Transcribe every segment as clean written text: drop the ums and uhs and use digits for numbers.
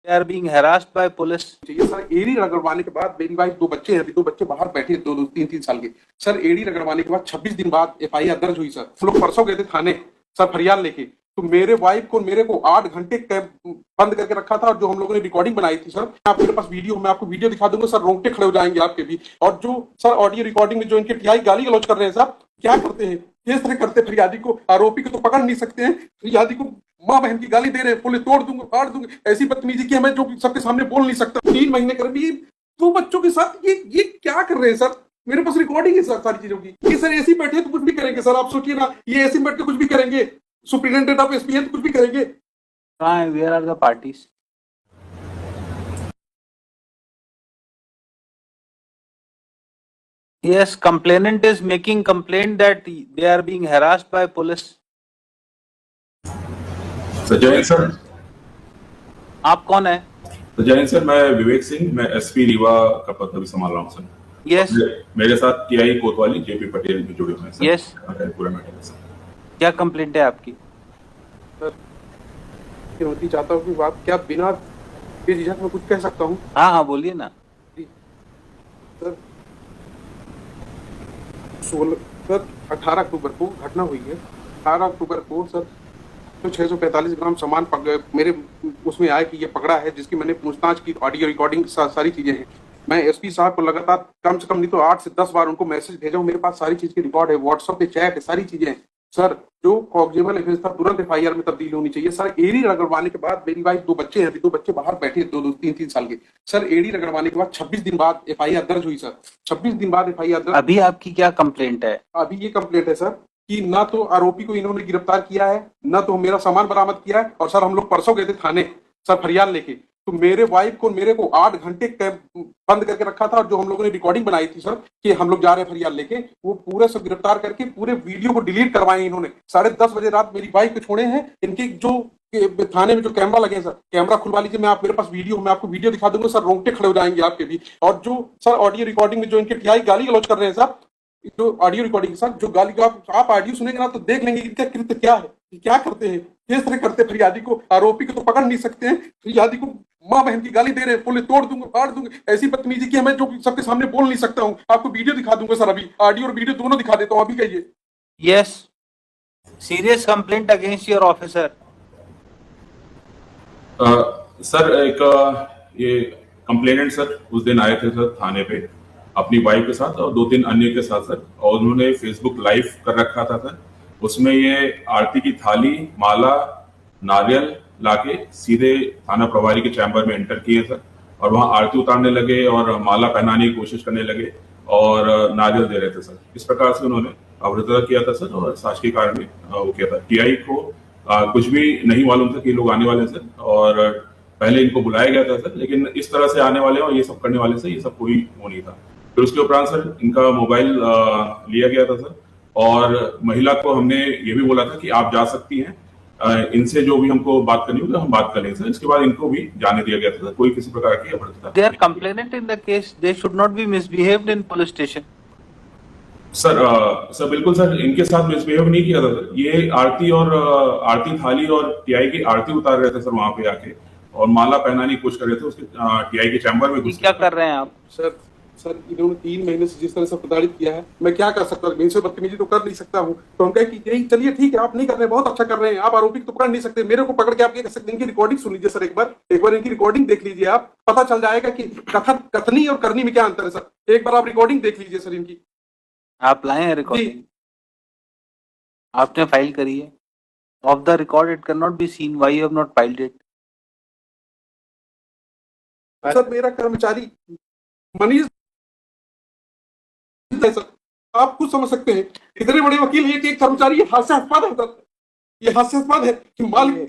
They are being harassed by police. चाहिए sir. एड़ी रगड़वाने के बाद मेरी वाइफ, 2 बच्चे हैं, अभी 2 बच्चे बाहर बैठे, 2-2 3-3 साल के। सर एड़ी रगड़वाने के बाद 26 दिन बाद एफआईआर दर्ज हुई सर। हम लोग परसों गए थे थाने सर फरियाद लेके, तो मेरे वाइफ को मेरे को 8 घंटे बंद करके रखा था। और जो हम लोगों ने रिकॉर्डिंग बनाई थी सर, आप मेरे पास वीडियो, मैं आपको वीडियो दिखा दूंगा सर, रोंगटे खड़े हो जाएंगे आपके भी। और जो सर ऑडियो रिकॉर्डिंग में जो इनके टीआई गाली गलौज कर रहे हैं सर, क्या करते हैं, किस तरह करते हैं फरियादी को, आरोपी को तो पकड़ नहीं सकते हैं, फरियादी को माँ बहन की गाली दे रहे हैं, बोले तोड़ दूंगा फाड़ दूंगा, ऐसी बदतमीजी की हमें जो सबके सामने बोल नहीं सकता। 3 महीने कर भी 2 बच्चों के साथ ये क्या कर रहे हैं सर। मेरे पास रिकॉर्डिंग है सर सारी चीजों की। ये सर ऐसे ही बैठे तो कुछ भी करेंगे सर, आप सोचिए ना, ये ऐसे बैठ के कुछ भी करेंगे। सुप्रिटेंडेंट ऑफ एसपी है तो कुछ भी करेंगे। Where are the parties? Yes, complainant is making complaint that they are being harassed by police. Jayant sir, आप कौन है? तो जयंत सर, मैं विवेक सिंह, मैं एसपी रीवा का पद अभी संभाल रहा हूँ सर। Yes. मेरे साथ टीआई कोतवाली जेपी पटेल भी जुड़े हुए हैं सर। Yes. पूरा मैटर सर। क्या कंप्लेंट है आपकी? सर चुनौती चाहता हूँ कि बात क्या बिना बेझिझक में कुछ कह सकता हूँ। हाँ बोलिए ना। सर 18 अक्टूबर को घटना हुई है। 18 अक्टूबर को सर तो 645 ग्राम सामान मेरे उसमें आया कि ये पकड़ा है, जिसकी मैंने पूछताछ की, ऑडियो रिकॉर्डिंग सारी चीजें हैं। मैं एसपी साहब को लगातार कम से कम नहीं तो 8 से 10 बार उनको मैसेज भेजा हूँ, मेरे पास सारी चीज की रिकॉर्ड है, व्हाट्सएप पे चैट है, सारी चीजें हैं। सर जो कॉग्निजेबल एफेंस था तुरंत एफआईआर में तब्दील होनी चाहिए। सर एड़ी रगड़वाने के बाद मेरी वाइफ, 2 बच्चे हैं, अभी 2 बच्चे बाहर बैठे, 2-2 3-3 साल के। सर एड़ी रगड़वाने के बाद 26 दिन बाद एफआईआर दर्ज हुई सर। 26 दिन बाद एफआईआर दर्ज। अभी आपकी क्या कंप्लेंट है? अभी ये कंप्लेंट है सर कि ना तो आरोपी को इन्होंने गिरफ्तार किया है, ना तो मेरा सामान बरामद किया है। और सर हम लोग परसों गए थे थाने सर फरियाद लेके, तो मेरे वाइफ को मेरे को 8 घंटे बंद करके रखा था। और जो हम लोगों ने रिकॉर्डिंग बनाई थी सर कि हम लोग जा रहे हैं फरियाद लेके, वो पूरे सब गिरफ्तार करके पूरे वीडियो को डिलीट करवाए इन्होंने। 10:30 बजे रात मेरी वाइफ को छोड़े हैं। इनके जो थाने में जो कैमरा लगे हैं सर, कैमरा खुलवा लीजिए, मैं आप मेरे पास वीडियो, मैं आपको वीडियो दिखा दूंगा सर, रोंगटे खड़े हो जाएंगे आपके भी। और जो सर ऑडियो रिकॉर्डिंग में जो इनके टीआई गाली गलौज कर रहे हैं सर, जो ऑडियो रिकॉर्डिंग सर, जो गाली आप ऑडियो सुनेंगे ना तो देख लेंगे इनका कृत्य क्या है, क्या करते हैं, किस तरह करते हैं फरियादी को, आरोपी को तो पकड़ नहीं सकते हैं, फरियादी को माँ बहन की गाली दे रहे हैं, बोले तोड़ दूंगा फाड़ दूंगा, ऐसी बदतमीजी की हमें जो सबके सामने बोल नहीं सकता हूँ। आपको वीडियो दिखा दूंगा सर, अभी ऑडियो और वीडियो दोनों दिखा देता हूँ, अभी कहिए। Yes. Serious complaint against your officer. Sir एक ये कंप्लेनेंट सर उस दिन आए थे सर थाने पे अपनी वाइफ के साथ और 2-3 अन्य के साथ सर, और उन्होंने फेसबुक लाइव कर रखा था सर। उसमें ये आरती की थाली, माला, नारियल लाके सीधे थाना प्रभारी के चैम्बर में एंटर किए सर, और वहां आरती उतारने लगे और माला पहनाने की कोशिश करने लगे और नारियल दे रहे थे सर। इस प्रकार से उन्होंने अभद्रता किया था सर, और शासकीय कार्य में वो किया था। टीआई को कुछ भी नहीं मालूम था कि लोग आने वाले हैं सर, और पहले इनको बुलाया गया था सर, लेकिन इस तरह से आने वाले और ये सब करने वाले से ये सब कोई वो नहीं था। फिर उसके उपरांत सर इनका मोबाइल लिया गया था सर, और महिला को हमने ये भी बोला था कि आप जा सकती हैं, इनसे जो भी हमको बात करनी होगी हम बात कर लेंगे सर। इसके बाद इनको भी जाने दिया गया था, कोई किसी प्रकार की अभद्रता। They are complainant in the case. They should not be misbehaved in police station. Sir बिल्कुल सर, इनके साथ मिसबिहेव नहीं किया था सर। ये आरती और आरती थाली और टीआई की आरती उतार रहे थे सर वहां पे आके, और माला पहनाने की कोशिश कर रहे थे उसके टीआई के चैम्बर में घुस। क्या कर रहे हैं आप? सर इन्होंने 3 महीने से जिस तरह से प्रताड़ित किया है, मैं क्या कर सकता हूँ, इनसे बदतमीजी तो कर नहीं सकता हूँ। तो हम कहे कि यही चलिए ठीक है, आप नहीं कर रहे, बहुत अच्छा कर रहे हैं, आप आरोपी को तो पकड़ नहीं सकते, मेरे को पकड़ के आप ये कर सकते हैं। इनकी रिकॉर्डिंग सुन लीजिए सर, एक बार इनकी रिकॉर्डिंग देख लीजिए, आप पता चल जाएगा कि कथनी और करनी में क्या अंतर है सर। एक बार आप रिकॉर्डिंग देख लीजिए सर इनकी। आप लाए हैं रिकॉर्डिंग? आपने फाइल करी है? Of the record it can not be seen, why you have not filed it? Sir मेरा कर्मचारी मनीष सर, आप कुछ समझ सकते हैं, इतने बड़े वकील हैं कि एक कर्मचारी, ये हास्यास्पद है सर, ये हास्यास्पद है कि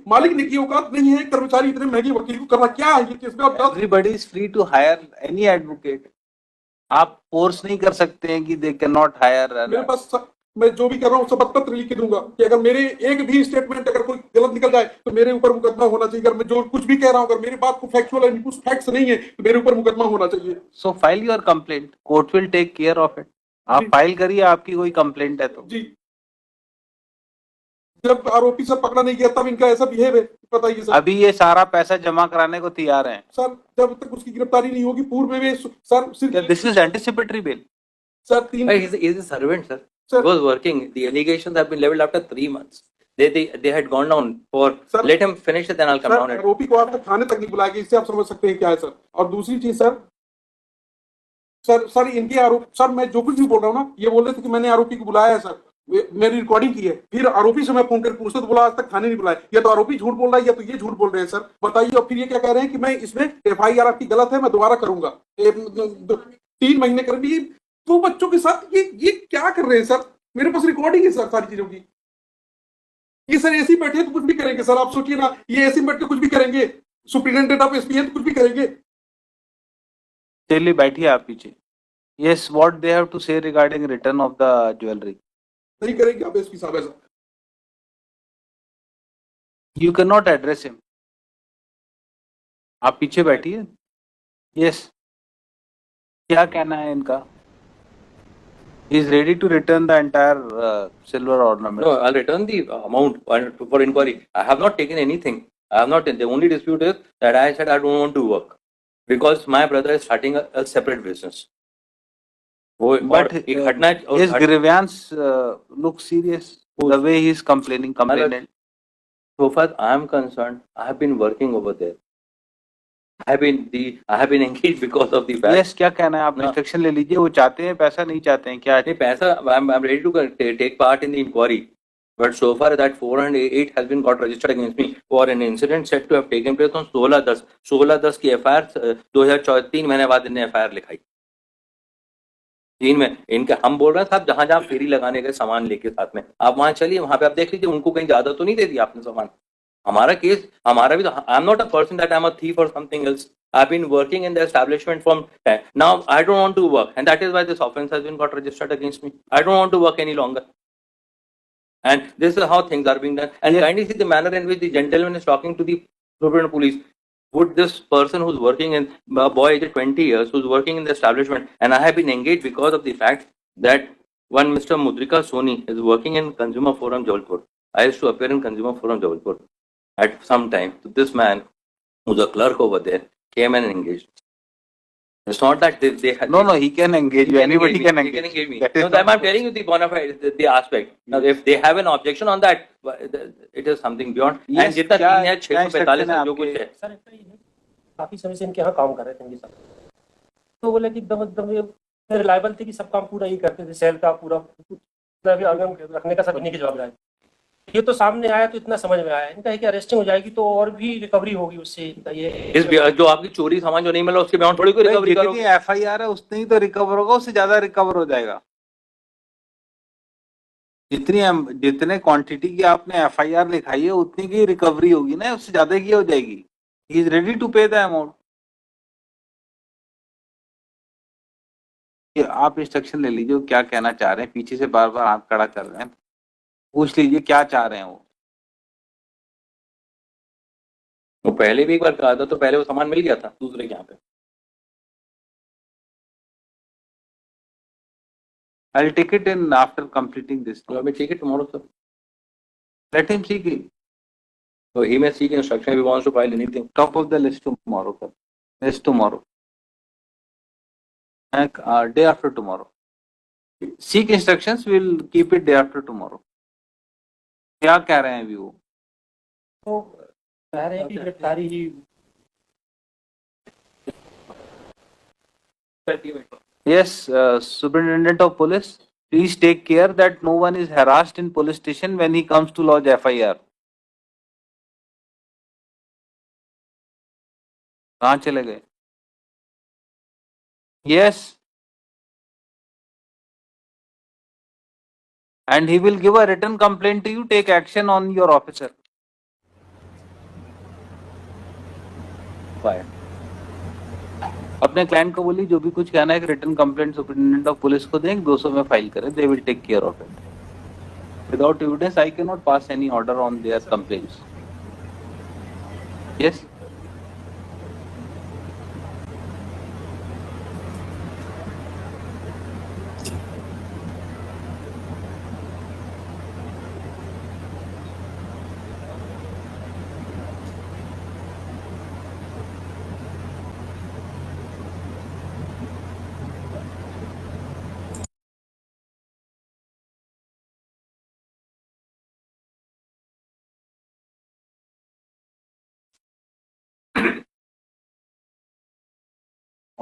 मालिक ने की औकात नहीं है, कर्मचारी इतने महंगे वकील को करना क्या है ये केस में। Everybody is free to hire any advocate. आप फोर्स नहीं कर सकते हैं कि दे कैन नॉट हायर। मेरे पास मैं जो भी कर रहा हूँ सब पत्र लिख के दूंगा कि अगर मेरे एक भी स्टेटमेंट अगर कोई गलत निकल जाए तो मेरे ऊपर मुकदमा होना चाहिए। अगर मैं जो कुछ भी कह रहा हूँ, अगर मेरी बात को फैक्चुअल है, कुछ फैक्ट्स नहीं है, तो मेरे ऊपर मुकदमा होना चाहिए। So file your complaint, court will take care of it. आप फाइल करिए, आपकी कोई कंप्लेंट है तो। जी जब आरोपी सर पकड़ा नहीं गया तब इनका ऐसा बिहेव है, बताइए सर। अभी ये सारा पैसा जमा कराने को तैयार हैं। सर जब तक उसकी गिरफ्तारी नहीं होगी पूर्व में वे सर सिर्फ this is anticipatory bell. Sir तीन He's a servant, sir. Sir. He was working. The allegations have been leveled after 3 months. They had gone down for. Sir. Let him finish it, then I'll come sir down. आरोपी को आप तक थाने तक नहीं बुलाया गया, इससे आप समझ सकते हैं क्या है सर। और दूसरी चीज सर इनके आरोप, सर मैं जो कुछ भी बोल रहा हूँ ना, ये बोल रहे थे कि मैंने आरोपी को बुलाया है सर, मेरी रिकॉर्डिंग की है। फिर आरोपी से मैं फोन करके पूछता तो बोला आज तक थाने नहीं बुलाया। या तो आरोपी झूठ बोल रहा है या तो ये झूठ बोल रहे हैं सर, बताइए। और फिर ये क्या कह रहे हैं कि मैं इसमें FIR आपकी गलत है, मैं दोबारा करूंगा। 3 महीने कर भी 2 बच्चों के साथ ये क्या कर रहे हैं सर। मेरे पास रिकॉर्डिंग है सर सारी चीजों की। ये सर ऐसे ही बैठे तो कुछ भी करेंगे सर, आप सोचिए ना, ये ऐसे ही बैठ के कुछ भी करेंगे। सुप्रिंटेंडेंट ऑफ SP है तो कुछ भी करेंगे। चलिए बैठिए आप पीछे। Yes, what they have to say regarding return of the jewellery? नहीं करेंगे आप SP साहब ऐसा। You can not address him. आप पीछे बैठिए। यस, क्या कहना है इनका? He is ready to return the entire silver ornament. No, I'll return the amount for inquiry. I have not taken anything. I have not. The only dispute is that I said I don't want to work because my brother is starting a separate business. But his grievance looks serious. The way he is complaining. So far I am concerned, I have been working over there. I have been engaged because of the fact. Yes, क्या कहना है आप? Instruction ले लीजिए। वो चाहते हैं पैसा, नहीं चाहते हैं क्या? नहीं पैसा, I'm ready to take part in the inquiry, but so far that 408 has been got registered against me for an incident said to have taken place on 16/10 की FIR 2014 3 महीने बाद इन्हें FIR लिखाई। 3 में इनके हम बोल रहे हैं साहब, जहां फेरी लगाने गए सामान लेके साथ में, आप वहां चलिए, वहां पे आप देख लीजिए उनको कहीं ज्यादा तो नहीं दे दिया आपने सामान। हमारा केस, हमारा भी तो, I am not a person that I am a thief और something else. I've been working in the establishment from now. I don't want to work, and that is why this offense has been got registered against me. I don't want to work any longer, and this is how things are being done. And kindly see the manner in which the gentleman is talking to the Superintendent Police. Would this person who's working in a boy aged 20 years, who's working in the establishment, and I have been engaged because of the fact that one Mr. Mudrika Soni is working in Consumer Forum Jabalpur. I used to appear in Consumer Forum Jabalpur at some time. So this man, who's a clerk over there, came and engaged. It's not that they had. No, he can engage you. Anybody can engage me. That is No, I'm telling you the bona fide, the aspect. Now, if they have an objection on that, it is something beyond. Yes, and जितना क्या- 3 है, 645 क्या है, जो कुछ है। Sir ऐसा ही है, काफी समय से इनके यहाँ काम कर रहे थे इनके साथ, तो बोले कि एकदम रिलायबल थे कि सब काम पूरा ही करते थे, सेल का पूरा भी आगम रखने का सब इन्हीं की जवाबदारी। ये तो सामने आया तो इतना समझ में आया, इनका है कि अरेस्टिंग हो जाएगी तो और भी रिकवरी होगी उससे। इनका ये इस जो आपकी चोरी सामान जो नहीं मिला उसके बियॉन्ड थोड़ी कोई रिकवरी करोगे। जितनी FIR है उतनी ही तो रिकवर होगा, उससे ज्यादा रिकवर हो जाएगा। जितने क्वांटिटी की आपने FIR लिखाई है उतनी की रिकवरी होगी ना, उससे ज्यादा की हो जाएगी। ही इज रेडी टू पे द अमाउंट। आप इंस्ट्रक्शन ले लीजिए, क्या कहना चाह रहे हैं। पीछे से बार बार हाथ खड़ा कर रहे हैं, पूछ लीजिए क्या चाह रहे हैं वो। वो पहले भी एक बार कहा था, तो पहले वो सामान मिल गया था दूसरे के यहाँ पे। I'll take it in after completing this. So I may take it tomorrow, sir. Let him seek it. So he may seek instruction if he wants to file anything. Top of the list tomorrow, sir. List tomorrow. And day after tomorrow. Seek instructions. We'll keep it day after tomorrow. क्या कह रहे हैं अभी वो? तो कह रहे हैं कि गिरफ्तारी ही। Yes, Superintendent of Police, please take care that no one is harassed in police station when he comes to lodge FIR. कहाँ चले गए? Yes. And he will give a written complaint to you. Take action on your officer. Why? अपने client को बोली जो भी कुछ कहना है कि return complaint superintendent of police को दें, 200 में फाइल करें. They will take care of it. Without evidence I can not pass any order on their complaints. Yes.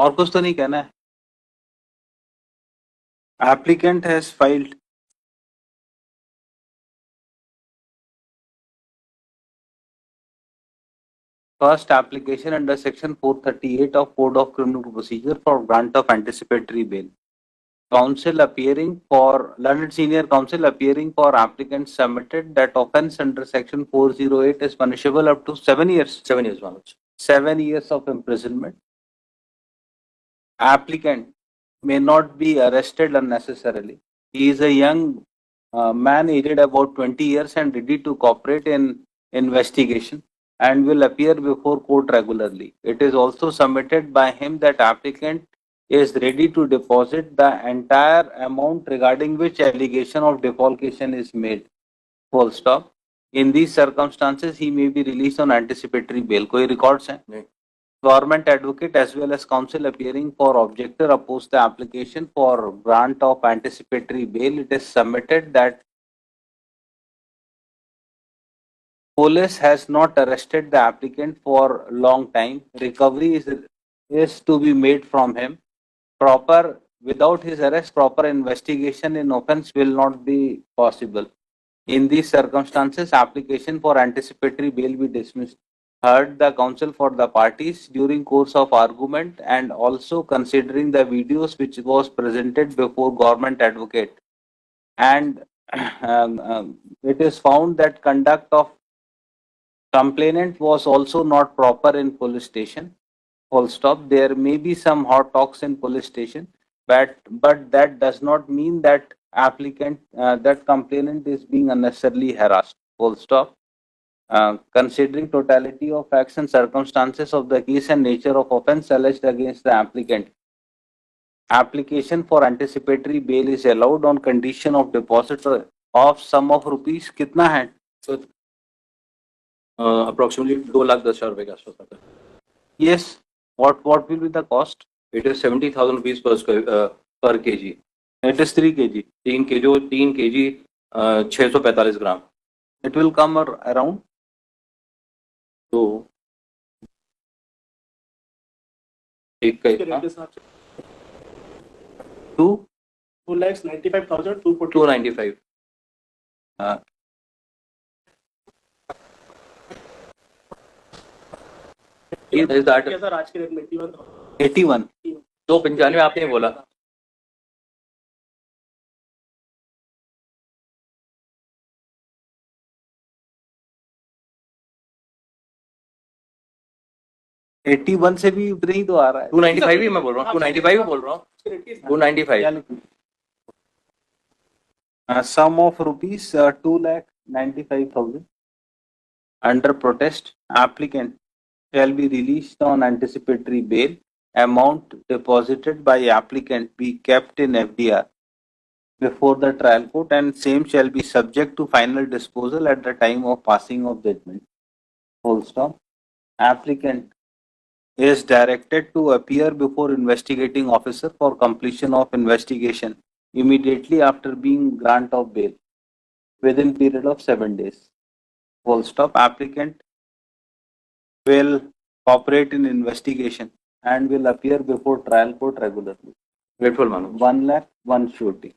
और कुछ तो नहीं कहना है. Applicant has filed first application under section 438 of Code of Criminal Procedure for grant of anticipatory bail. Counsel appearing for learned senior counsel appearing for applicant submitted that offence under section 408 is punishable up to 7 years. 7 years, Manoj. 7 years of imprisonment. Applicant may not be arrested unnecessarily. He is a young man aged about 20 years and ready to cooperate in investigation and will appear before court regularly. It is also submitted by him that applicant is ready to deposit the entire amount regarding which allegation of defalcation is made. Full stop. In these circumstances, he may be released on anticipatory bail. कोई records हैं? नहीं. Government advocate as well as counsel appearing for objector oppose the application for grant of anticipatory bail. It is submitted that police has not arrested the applicant for long time. Recovery is to be made from him. Without his arrest, proper investigation in offence will not be possible. In these circumstances, application for anticipatory bail be dismissed. Heard the counsel for the parties during course of argument and also considering the videos which was presented before government advocate, and it is found that conduct of complainant was also not proper in police station. Full stop. There may be some hot talks in police station, but that does not mean that that complainant is being unnecessarily harassed. Full stop. Considering totality of facts and circumstances of the case and nature of offence alleged against the applicant, application for anticipatory bail is allowed on condition of deposit of sum of rupees. कितना है? So, approximately 2,10,000 रुपए के आसपास आता है. Yes. What will be the cost? It is 70,000 rupees per kg. It is 3 kg. 3 kg 645 gram. It will come around. तो एक का 2,95,000, 295. Is that सर आज के रेट में 81,000. 81. 295 आपने बोला. एटी वन से भी उतना ही तो आ रहा है. 295 ही मैं बोल रहा हूँ. 295 ही बोल रहा हूँ. 295. Sum of rupees 2,95,000 under protest. Applicant shall be released on anticipatory bail. Amount deposited by applicant be kept in FDR before the trial court, and same shall be subject to final disposal at the time of passing of judgment. Full stop. Applicant is directed to appear before investigating officer for completion of investigation immediately after being grant of bail within period of 7 days. Full stop. Applicant will cooperate in investigation and will appear before trial court regularly. Grateful, Manu. 1 lakh, 1 surety.